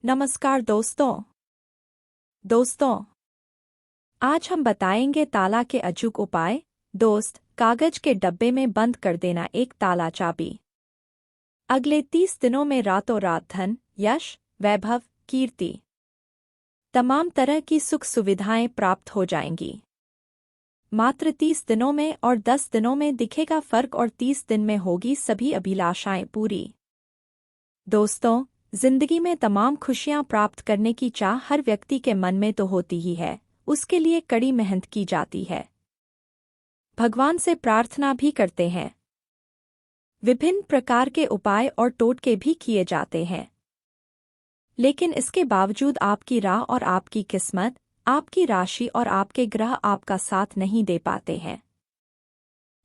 नमस्कार दोस्तों, आज हम बताएंगे ताला के अचूक उपाय। दोस्त, कागज के डब्बे में बंद कर देना एक ताला चाबी। अगले 30 दिनों में रातों रात धन, यश, वैभव, कीर्ति, तमाम तरह की सुख सुविधाएं प्राप्त हो जाएंगी। मात्र 30 दिनों में और 10 दिनों में दिखेगा फर्क और 30 दिन में होगी सभी अभिलाषाएं पूरी। दोस्तों, जिंदगी में तमाम खुशियां प्राप्त करने की चाह हर व्यक्ति के मन में तो होती ही है, उसके लिए कड़ी मेहनत की जाती है। भगवान से प्रार्थना भी करते हैं। विभिन्न प्रकार के उपाय और टोटके भी किए जाते हैं। लेकिन इसके बावजूद आपकी राह और आपकी किस्मत, आपकी राशि और आपके ग्रह आपका साथ नहीं दे पाते हैं।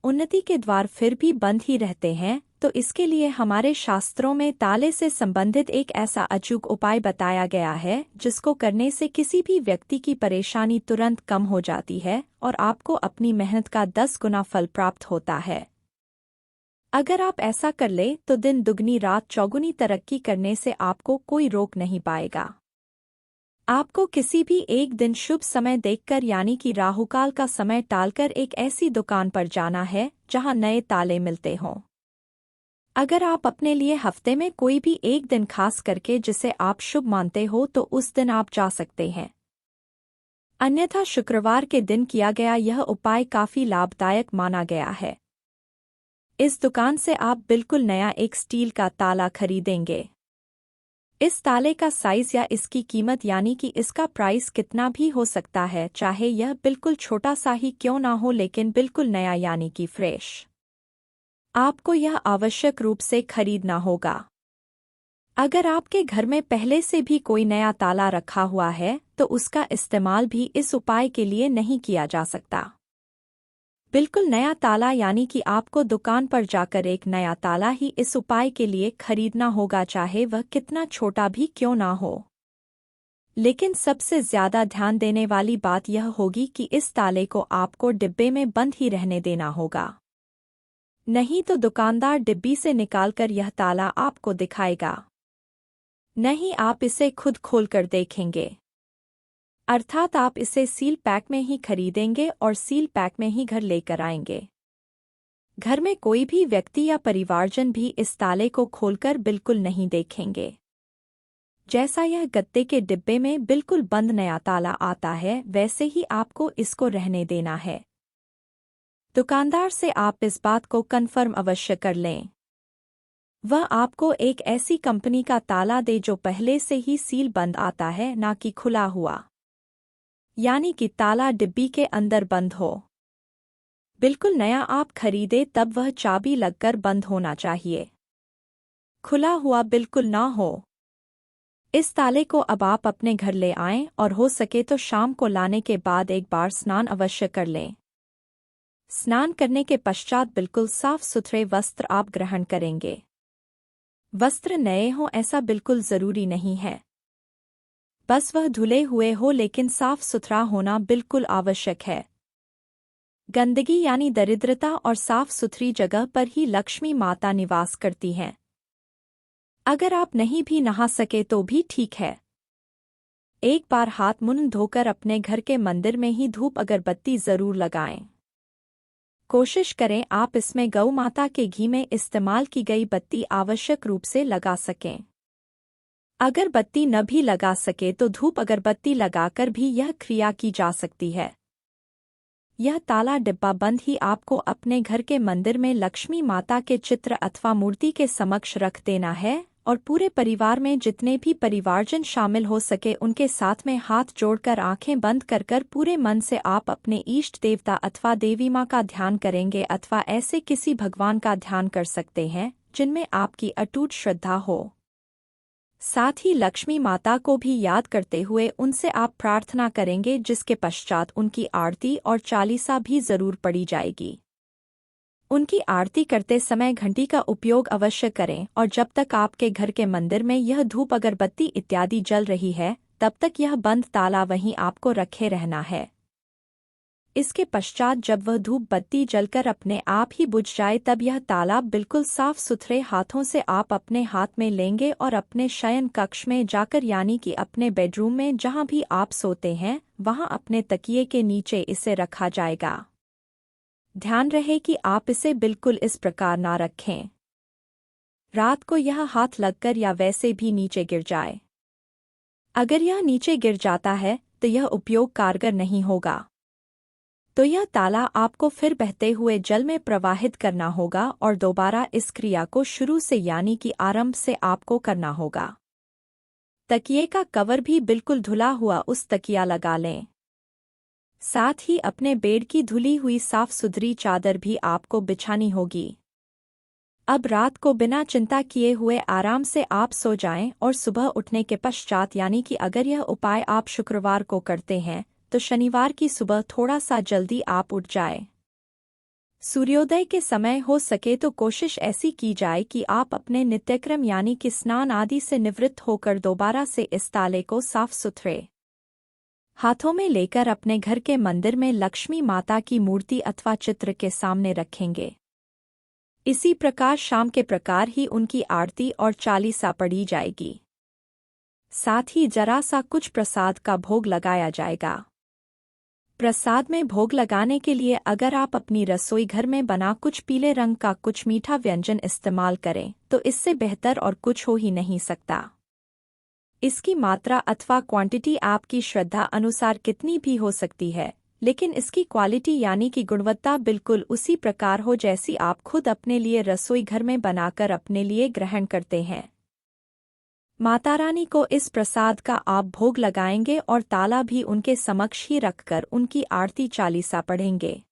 उन्नति के द्वार फिर भी बंद ही रहते हैं, तो इसके लिए हमारे शास्त्रों में ताले से संबंधित एक ऐसा अचूक उपाय बताया गया है जिसको करने से किसी भी व्यक्ति की परेशानी तुरंत कम हो जाती है और आपको अपनी मेहनत का 10 गुना फल प्राप्त होता है। अगर आप ऐसा कर ले तो दिन दुगनी रात चौगुनी तरक्की करने से आपको कोई रोक नहीं पाएगा। आपको किसी भी एक दिन शुभ समय देखकर यानी कि राहुकाल का समय टालकर एक ऐसी दुकान पर जाना है जहां नए ताले मिलते हों। अगर आप अपने लिए हफ्ते में कोई भी एक दिन खास करके जिसे आप शुभ मानते हो तो उस दिन आप जा सकते हैं। अन्यथा शुक्रवार के दिन किया गया यह उपाय काफी लाभदायक माना गया है। इस दुकान से आप बिल्कुल नया एक स्टील का ताला खरीदेंगे। इस ताले का साइज या इसकी कीमत यानी कि इसका प्राइस कितना भी हो सकता है, चाहे यह बिल्कुल छोटा सा ही क्यों ना हो, लेकिन बिल्कुल नया यानी कि फ्रेश। आपको यह आवश्यक रूप से खरीदना होगा। अगर आपके घर में पहले से भी कोई नया ताला रखा हुआ है तो उसका इस्तेमाल भी इस उपाय के लिए नहीं किया जा सकता। बिल्कुल नया ताला यानी कि आपको दुकान पर जाकर एक नया ताला ही इस उपाय के लिए खरीदना होगा, चाहे वह कितना छोटा भी क्यों ना हो। लेकिन सबसे ज्यादा ध्यान देने वाली बात यह होगी कि इस ताले को आपको डिब्बे में बंद ही रहने देना होगा। नहीं तो दुकानदार डिब्बी से निकालकर यह ताला आपको दिखाएगा। नहीं, आप इसे खुद खोलकर देखेंगे। अर्थात आप इसे सील पैक में ही खरीदेंगे और सील पैक में ही घर लेकर आएंगे। घर में कोई भी व्यक्ति या परिवारजन भी इस ताले को खोलकर बिल्कुल नहीं देखेंगे। जैसा यह गत्ते के डिब्बे में बिल्कुल बंद नया ताला आता है, वैसे ही आपको इसको रहने देना है। दुकानदार से आप इस बात को कन्फर्म अवश्य कर लें। वह आपको एक ऐसी कंपनी का ताला दे जो पहले से ही सील बंद आता है, ना कि खुला हुआ, यानी कि ताला डिब्बी के अंदर बंद हो। बिल्कुल नया आप खरीदे तब वह चाबी लगकर बंद होना चाहिए, खुला हुआ बिल्कुल ना हो। इस ताले को अब आप अपने घर ले आएं और हो सके तो शाम को लाने के बाद एक बार स्नान अवश्य कर लें। स्नान करने के पश्चात बिल्कुल साफ सुथरे वस्त्र आप ग्रहण करेंगे। वस्त्र नए हों ऐसा बिल्कुल जरूरी नहीं है, बस वह धुले हुए हो, लेकिन साफ सुथरा होना बिल्कुल आवश्यक है। गंदगी यानी दरिद्रता और साफ सुथरी जगह पर ही लक्ष्मी माता निवास करती हैं। अगर आप नहीं भी नहा सके तो भी ठीक है। एक बार हाथ मुंह धोकर अपने घर के मंदिर में ही धूप अगरबत्ती जरूर लगाएं। कोशिश करें आप इसमें गौ माता के घी में इस्तेमाल की गई बत्ती आवश्यक रूप से लगा सकें। अगर बत्ती न भी लगा सके तो धूप अगरबत्ती लगाकर भी यह क्रिया की जा सकती है। यह ताला डिब्बा बंद ही आपको अपने घर के मंदिर में लक्ष्मी माता के चित्र अथवा मूर्ति के समक्ष रख देना है और पूरे परिवार में जितने भी परिवारजन शामिल हो सके उनके साथ में हाथ जोड़कर आंखें बंद कर कर पूरे मन से आप अपने इष्ट देवता अथवा देवी माँ का ध्यान करेंगे, अथवा ऐसे किसी भगवान का ध्यान कर सकते हैं जिनमें आपकी अटूट श्रद्धा हो। साथ ही लक्ष्मी माता को भी याद करते हुए उनसे आप प्रार्थना करेंगे, जिसके पश्चात उनकी आरती और चालीसा भी जरूर पढ़ी जाएगी। उनकी आरती करते समय घंटी का उपयोग अवश्य करें और जब तक आपके घर के मंदिर में यह धूप अगरबत्ती इत्यादि जल रही है तब तक यह बंद ताला वहीं आपको रखे रहना है। इसके पश्चात जब वह धूप बत्ती जलकर अपने आप ही बुझ जाए तब यह ताला बिल्कुल साफ सुथरे हाथों से आप अपने हाथ में लेंगे और अपने शयन कक्ष में जाकर यानी कि अपने बेडरूम में जहां भी आप सोते हैं वहां अपने तकिए के नीचे इसे रखा जाएगा। ध्यान रहे कि आप इसे बिल्कुल इस प्रकार ना रखें रात को यह हाथ लगकर या वैसे भी नीचे गिर जाए। अगर यह नीचे गिर जाता है तो यह उपयोग कारगर नहीं होगा। तो यह ताला आपको फिर बहते हुए जल में प्रवाहित करना होगा और दोबारा इस क्रिया को शुरू से यानी कि आरंभ से आपको करना होगा। तकिए का कवर भी बिल्कुल धुला हुआ उस तकिया लगा लें। साथ ही अपने बेड की धुली हुई साफ सुथरी चादर भी आपको बिछानी होगी। अब रात को बिना चिंता किए हुए आराम से आप सो जाएं और सुबह उठने के पश्चात यानी कि अगर यह उपाय आप शुक्रवार को करते हैं तो शनिवार की सुबह थोड़ा सा जल्दी आप उठ जाए। सूर्योदय के समय हो सके तो कोशिश ऐसी की जाए कि आप अपने नित्यक्रम यानी कि स्नान आदि से निवृत्त होकर दोबारा से इस ताले को साफ सुथरे हाथों में लेकर अपने घर के मंदिर में लक्ष्मी माता की मूर्ति अथवा चित्र के सामने रखेंगे। इसी प्रकार शाम के प्रकार ही उनकी आरती और चालीसा पढ़ी जाएगी। साथ ही जरा सा कुछ प्रसाद का भोग लगाया जाएगा। प्रसाद में भोग लगाने के लिए अगर आप अपनी रसोई घर में बना कुछ पीले रंग का कुछ मीठा व्यंजन इस्तेमाल करें तो इससे बेहतर और कुछ हो ही नहीं सकता। इसकी मात्रा अथवा क्वांटिटी आपकी श्रद्धा अनुसार कितनी भी हो सकती है, लेकिन इसकी क्वालिटी यानी कि गुणवत्ता बिल्कुल उसी प्रकार हो जैसी आप खुद अपने लिए रसोई घर में बनाकर अपने लिए ग्रहण करते हैं। माता रानी को इस प्रसाद का आप भोग लगाएंगे और ताला भी उनके समक्ष ही रखकर उनकी आरती चालीसा पढ़ेंगे।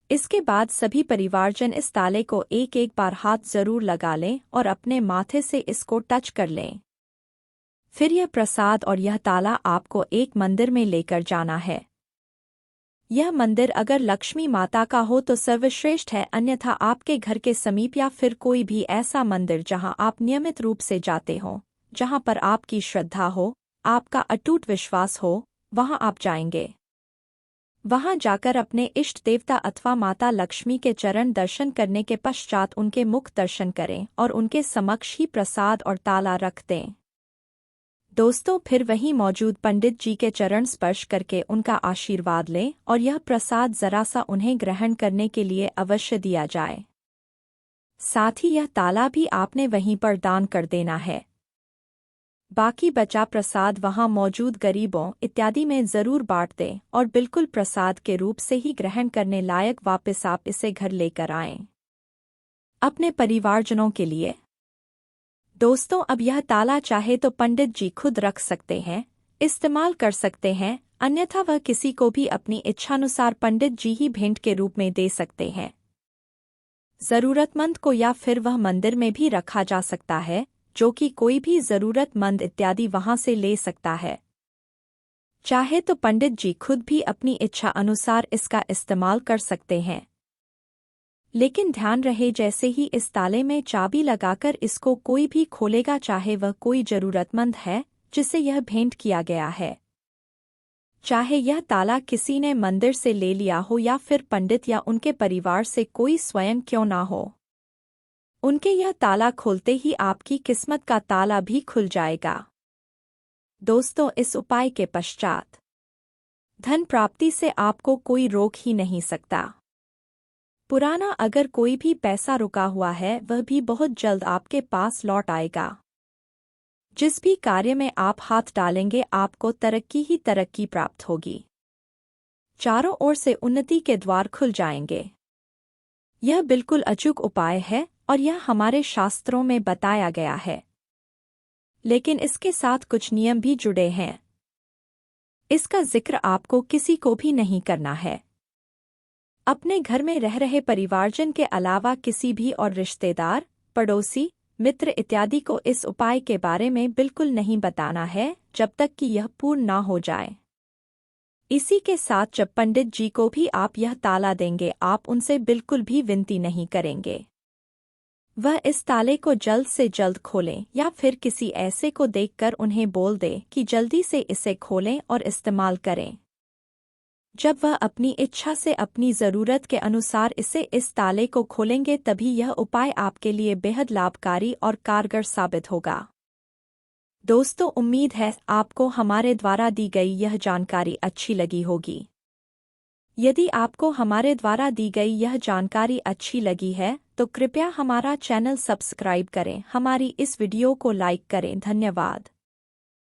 इसके बाद सभी परिवारजन इस ताले को एक एक बार हाथ जरूर लगा लें और अपने माथे से इसको टच कर लें। फिर यह प्रसाद और यह ताला आपको एक मंदिर में लेकर जाना है। यह मंदिर अगर लक्ष्मी माता का हो तो सर्वश्रेष्ठ है, अन्यथा आपके घर के समीप या फिर कोई भी ऐसा मंदिर जहां आप नियमित रूप से जाते हो, जहां पर आपकी श्रद्धा हो, आपका अटूट विश्वास हो, वहां आप जाएंगे। वहां जाकर अपने इष्ट देवता अथवा माता लक्ष्मी के चरण दर्शन करने के पश्चात उनके मुख दर्शन करें और उनके समक्ष ही प्रसाद और ताला रख दें। दोस्तों, फिर वहीं मौजूद पंडित जी के चरण स्पर्श करके उनका आशीर्वाद लें और यह प्रसाद जरा सा उन्हें ग्रहण करने के लिए अवश्य दिया जाए। साथ ही यह ताला भी आपने वहीं पर दान कर देना है। बाकी बचा प्रसाद वहां मौजूद गरीबों इत्यादि में जरूर बांट दें और बिल्कुल प्रसाद के रूप से ही ग्रहण करने लायक वापस आप इसे घर लेकर आएं अपने परिवारजनों के लिए। दोस्तों, अब यह ताला चाहे तो पंडित जी खुद रख सकते हैं, इस्तेमाल कर सकते हैं, अन्यथा वह किसी को भी अपनी इच्छानुसार पंडित जी ही भेंट के रूप में दे सकते हैं। जरूरतमंद को या फिर वह मंदिर में भी रखा जा सकता है, जो कि कोई भी जरूरतमंद इत्यादि वहां से ले सकता है। चाहे तो पंडित जी खुद भी अपनी इच्छा अनुसार इसका इस्तेमाल कर सकते हैं। लेकिन ध्यान रहे, जैसे ही इस ताले में चाबी लगाकर इसको कोई भी खोलेगा, चाहे वह कोई जरूरतमंद है जिसे यह भेंट किया गया है, चाहे यह ताला किसी ने मंदिर से ले लिया हो या फिर पंडित या उनके परिवार से कोई स्वयं क्यों ना हो, उनके यह ताला खोलते ही आपकी किस्मत का ताला भी खुल जाएगा। दोस्तों, इस उपाय के पश्चात धन प्राप्ति से आपको कोई रोक ही नहीं सकता। पुराना अगर कोई भी पैसा रुका हुआ है वह भी बहुत जल्द आपके पास लौट आएगा। जिस भी कार्य में आप हाथ डालेंगे आपको तरक्की ही तरक्की प्राप्त होगी। चारों ओर से उन्नति के द्वार खुल जाएंगे। यह बिल्कुल अचूक उपाय है और यह हमारे शास्त्रों में बताया गया है, लेकिन इसके साथ कुछ नियम भी जुड़े हैं। इसका जिक्र आपको किसी को भी नहीं करना है। अपने घर में रह रहे परिवारजन के अलावा किसी भी और रिश्तेदार, पड़ोसी, मित्र इत्यादि को इस उपाय के बारे में बिल्कुल नहीं बताना है जब तक कि यह पूर्ण ना हो जाए। इसी के साथ जब पंडित जी को भी आप यह ताला देंगे, आप उनसे बिल्कुल भी विनती नहीं करेंगे। वह इस ताले को जल्द से जल्द खोलें या फिर किसी ऐसे को देखकर उन्हें बोल दें कि जल्दी से इसे खोलें और इस्तेमाल करें। जब वह अपनी इच्छा से अपनी ज़रूरत के अनुसार इस ताले को खोलेंगे तभी यह उपाय आपके लिए बेहद लाभकारी और कारगर साबित होगा। दोस्तों, उम्मीद है आपको हमारे द्वारा दी गई यह जानकारी अच्छी लगी होगी। यदि आपको हमारे द्वारा दी गई यह जानकारी अच्छी लगी है तो कृपया हमारा चैनल सब्सक्राइब करें, हमारी इस वीडियो को लाइक करें। धन्यवाद।